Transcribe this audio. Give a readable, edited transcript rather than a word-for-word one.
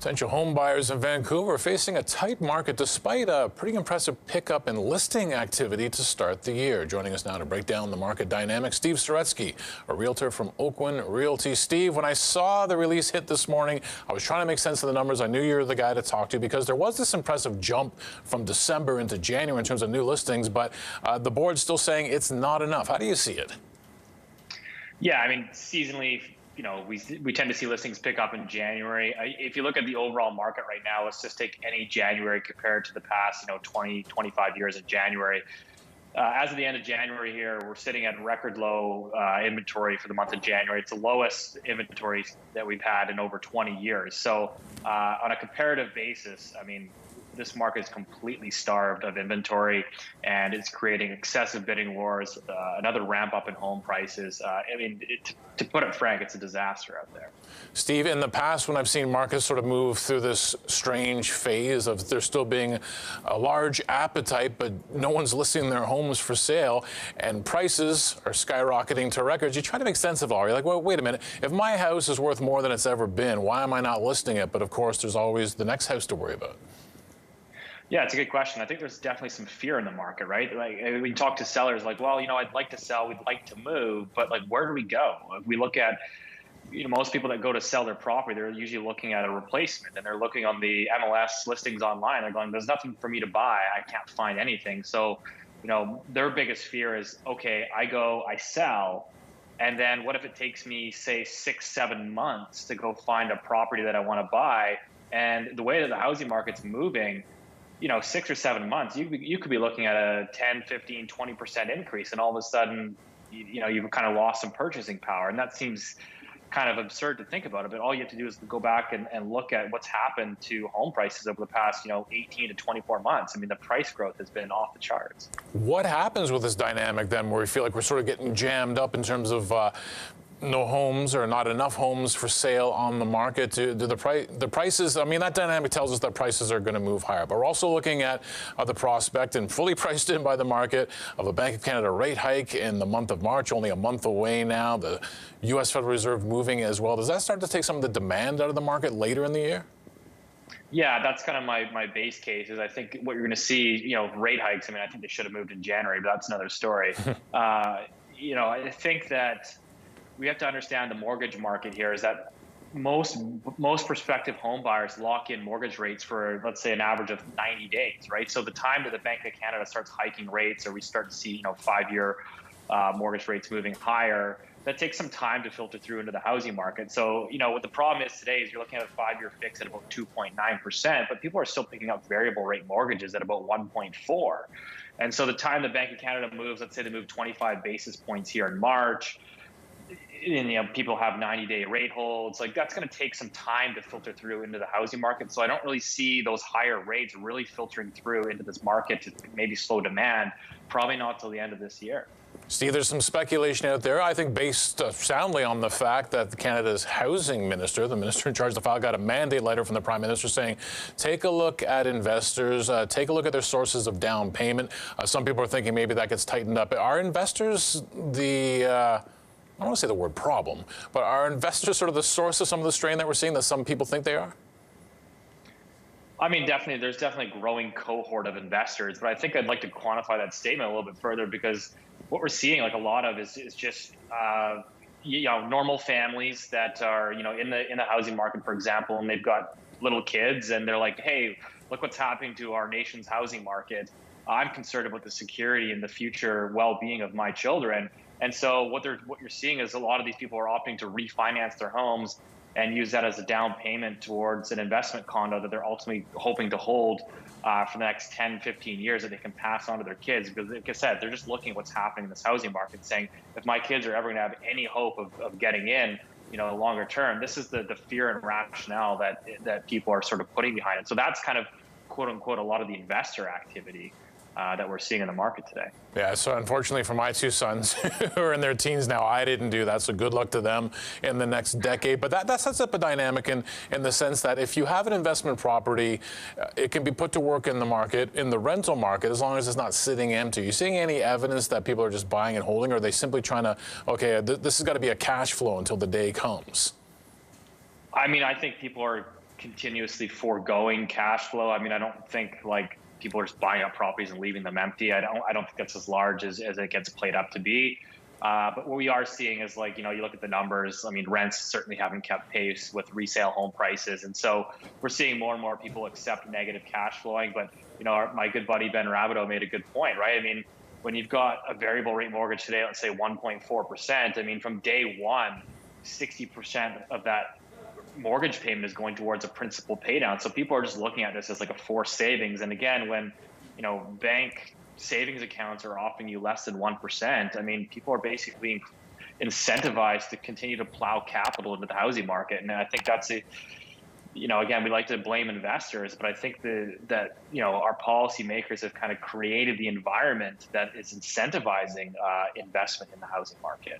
Potential home buyers in Vancouver facing a tight market despite a pretty impressive pickup in listing activity to start the year. Joining us now to break down the market dynamics, Steve Saretsky, a realtor from Oakland Realty. Steve, when I saw the release hit this morning, I was trying to make sense of the numbers. I knew you were the guy to talk to because there was this impressive jump from December into January in terms of new listings, but the board's still saying it's not enough. How do you see it? Yeah, I mean, seasonally, we tend to see listings pick up in January. If you look at the overall market right now, let's just take any January compared to the past, 20, 25 years in January. As of the end of January here, we're sitting at record low inventory for the month of January. It's the lowest inventory that we've had in over 20 years. So on a comparative basis, I mean, this market is completely starved of inventory, and it's creating excessive bidding wars, another ramp up in home prices. To put it frank, it's a disaster out there. Steve, in the past, when I've seen markets sort of move through this strange phase of there still being a large appetite, but no one's listing their homes for sale, and prices are skyrocketing to records, you try to make sense of it all. You're like, well, wait a minute. If my house is worth more than it's ever been, why am I not listing it? But of course, there's always the next house to worry about. Yeah, it's a good question. I think there's definitely some fear in the market, right? Like we talk to sellers like, well, I'd like to sell, we'd like to move, but like, where do we go? If we look at, most people that go to sell their property, they're usually looking at a replacement, and they're looking on the MLS listings online. They're going, there's nothing for me to buy. I can't find anything. So, their biggest fear is, okay, I sell. And then what if it takes me, say, 6-7 months to go find a property that I want to buy? And the way that the housing market's moving, 6 or 7 months, you could be looking at a 10, 15, 20% increase, and all of a sudden, you've kind of lost some purchasing power. And that seems kind of absurd to think about it, but all you have to do is go back and look at what's happened to home prices over the past, 18 to 24 months. I mean, the price growth has been off the charts. What happens with this dynamic then, where we feel like we're sort of getting jammed up in terms of no homes or not enough homes for sale on the market? Do the prices, I mean, that dynamic tells us that prices are going to move higher. But we're also looking at the prospect, and fully priced in by the market, of a Bank of Canada rate hike in the month of March, only a month away now. The U.S. Federal Reserve moving as well. Does that start to take some of the demand out of the market later in the year? Yeah, that's kind of my base case. Is I think what you're going to see, rate hikes. I mean, I think they should have moved in January, but that's another story. I think that we have to understand the mortgage market here is that most prospective home buyers lock in mortgage rates for, let's say, an average of 90 days, right? So the time that the Bank of Canada starts hiking rates, or we start to see, 5-year mortgage rates moving higher, that takes some time to filter through into the housing market. So, what the problem is today is you're looking at a 5-year fix at about 2.9%, but people are still picking up variable rate mortgages at about 1.4. And so the time the Bank of Canada moves, let's say they move 25 basis points here in March, and people have 90-day rate holds, like that's going to take some time to filter through into the housing market. So I don't really see those higher rates really filtering through into this market to maybe slow demand, probably not till the end of this year. Steve, there's some speculation out there, I think based soundly on the fact that Canada's housing minister, the minister in charge of the file, got a mandate letter from the Prime Minister saying, take a look at investors, take a look at their sources of down payment. Some people are thinking maybe that gets tightened up. Are investors I don't want to say the word problem, but are investors sort of the source of some of the strain that we're seeing that some people think they are? I mean, definitely, there's definitely a growing cohort of investors, but I think I'd like to quantify that statement a little bit further, because what we're seeing, like a lot of, is just normal families that are in the housing market, for example, and they've got little kids, and they're like, hey, look what's happening to our nation's housing market. I'm concerned about the security and the future well-being of my children. And so what you're seeing is a lot of these people are opting to refinance their homes and use that as a down payment towards an investment condo that they're ultimately hoping to hold for the next 10, 15 years that they can pass on to their kids. Because like I said, they're just looking at what's happening in this housing market, saying, if my kids are ever going to have any hope of getting in, longer term, this is the fear and rationale that people are sort of putting behind it. So that's kind of, quote unquote, a lot of the investor activity that we're seeing in the market today. Yeah, so unfortunately for my two sons who are in their teens now, I didn't do that, so good luck to them in the next decade. But that sets up a dynamic in the sense that if you have an investment property, it can be put to work in the market, in the rental market, as long as it's not sitting empty. Are you seeing any evidence that people are just buying and holding, or are they simply trying to, okay, this has got to be a cash flow until the day comes? I mean, I think people are continuously foregoing cash flow. I mean, I don't think like people are just buying up properties and leaving them empty. I don't think that's as large as it gets played up to be. But what we are seeing is like, you look at the numbers. I mean, rents certainly haven't kept pace with resale home prices. And so we're seeing more and more people accept negative cash flowing. But, my good buddy Ben Rabideau made a good point, right? I mean, when you've got a variable rate mortgage today, let's say 1.4%, I mean, from day one, 60% of that mortgage payment is going towards a principal pay down. So people are just looking at this as like a forced savings. And again, when, bank savings accounts are offering you less than 1%, I mean, people are basically incentivized to continue to plow capital into the housing market. And I think that's again, we like to blame investors, but I think that our policymakers have kind of created the environment that is incentivizing investment in the housing market.